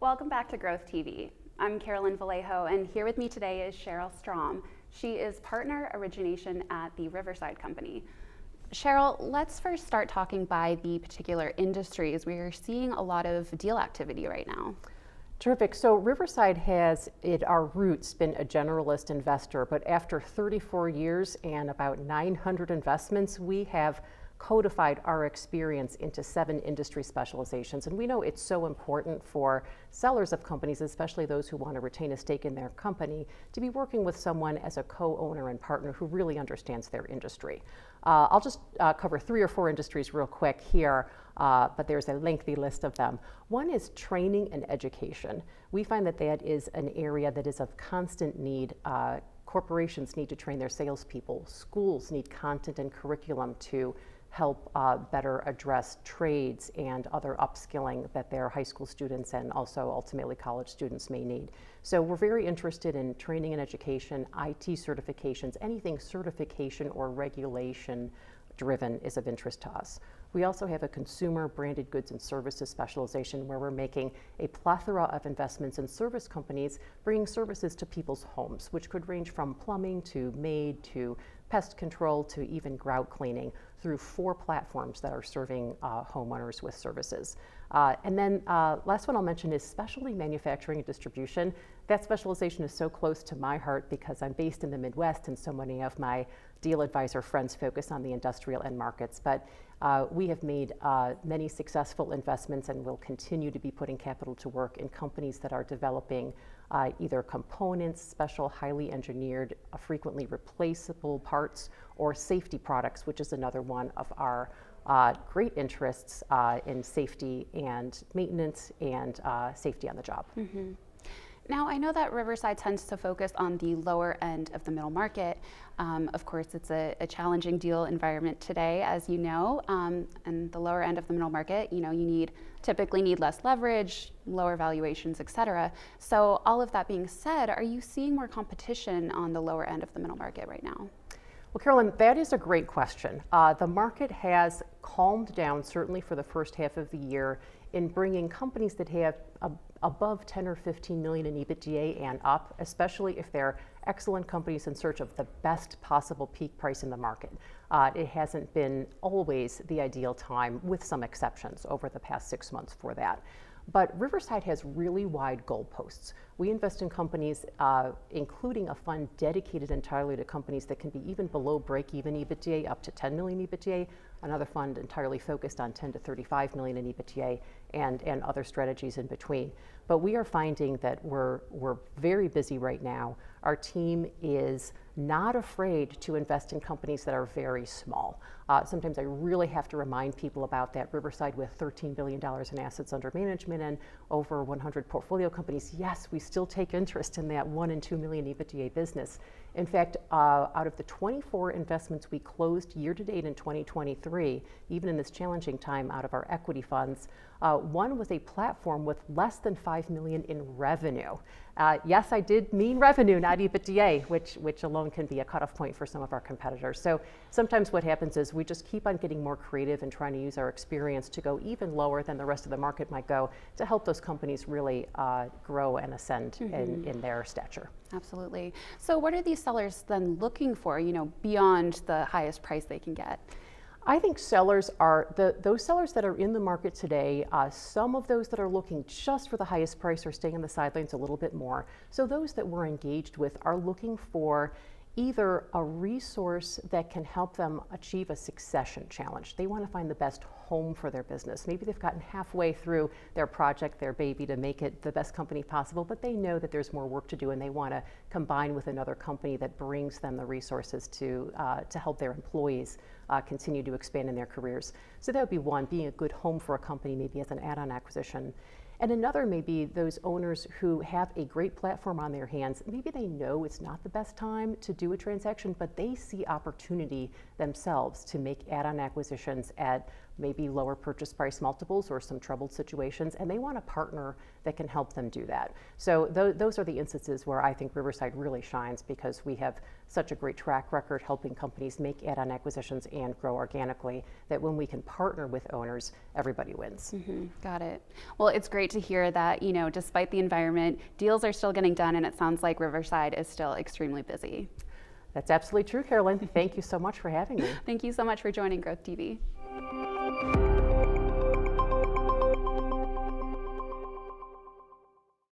Welcome back to Growth TV. I'm Carolyn Vallejo, and here with me today is Cheryl Strom. She is partner origination at the Riverside Company. Cheryl, let's first start talking by the particular industries. We are seeing a lot of deal activity right now. Terrific. So Riverside has, at our roots, been a generalist investor, but after 34 years and about 900 investments, we have codified our experience into 7 industry specializations. And we know it's so important for sellers of companies, especially those who want to retain a stake in their company, to be working with someone as a co-owner and partner who really understands their industry. I'll just cover 3 or 4 industries real quick here, but there's a lengthy list of them. One is training and education. We find that that is an area that is of constant need. Corporations need to train their salespeople. Schools need content and curriculum to help better address trades and other upskilling that their high school students and also ultimately college students may need. So we're very interested in training and education, IT certifications, anything certification or regulation driven is of interest to us. We also have a consumer branded goods and services specialization where we're making a plethora of investments in service companies, bringing services to people's homes, which could range from plumbing to maid to pest control to even grout cleaning through 4 platforms that are serving homeowners with services. And then last one I'll mention is specialty manufacturing and distribution. That specialization is so close to my heart because I'm based in the Midwest and so many of my deal advisor friends focus on the industrial end markets. But we have made many successful investments and will continue to be putting capital to work in companies that are developing either components, special, highly engineered, frequently replaceable parts, or safety products, which is another one of our great interests in safety and maintenance and safety on the job. Mm-hmm. Now, I know that Riverside tends to focus on the lower end of the middle market. Of course, it's a challenging deal environment today, as you know, and the lower end of the middle market, you typically need less leverage, lower valuations, et cetera. So all of that being said, are you seeing more competition on the lower end of the middle market right now? Well, Carolyn, that is a great question. The market has calmed down, certainly for the first half of the year, in bringing companies that have above 10 or 15 million in EBITDA and up, especially if they're excellent companies in search of the best possible peak price in the market. It hasn't been always the ideal time, with some exceptions over the past 6 months for that. But Riverside has really wide goalposts. We invest in companies, including a fund dedicated entirely to companies that can be even below break-even EBITDA, up to 10 million EBITDA, another fund entirely focused on 10 to 35 million in EBITDA, and other strategies in between. But we are finding that we're very busy right now. Our team is not afraid to invest in companies that are very small. Sometimes I really have to remind people about that. Riverside, with $13 billion in assets under management and over 100 portfolio companies, yes, we still take interest in that 1 and 2 million EBITDA business. In fact, out of the 24 investments we closed year to date in 2023, even in this challenging time out of our equity funds, one was a platform with less than 5 million in revenue. Yes, I did mean revenue, not EBITDA, which alone can be a cutoff point for some of our competitors. So sometimes what happens is we just keep on getting more creative and trying to use our experience to go even lower than the rest of the market might go to help those companies really grow and ascend in their stature. Absolutely. So what are these sellers then looking for, beyond the highest price they can get? I think sellers are, those sellers that are in the market today, some of those that are looking just for the highest price are staying on the sidelines a little bit more. So those that we're engaged with are looking for either a resource that can help them achieve a succession challenge. They want to find the best home for their business. Maybe they've gotten halfway through their project, their baby, to make it the best company possible, but they know that there's more work to do and they want to combine with another company that brings them the resources to help their employees continue to expand in their careers. So that would be one, being a good home for a company, maybe as an add-on acquisition. And another may be those owners who have a great platform on their hands. Maybe they know it's not the best time to do a transaction, but they see opportunity themselves to make add-on acquisitions at maybe lower purchase price multiples or some troubled situations, and they want a partner that can help them do that. So those are the instances where I think Riverside really shines, because we have such a great track record helping companies make add-on acquisitions and grow organically, that when we can partner with owners, everybody wins. Got it. Well, it's great to hear that, you know, despite the environment, deals are still getting done, and it sounds like Riverside is still extremely busy. That's absolutely true, Carolyn. Thank you so much for having me. Thank you so much for joining Growth TV.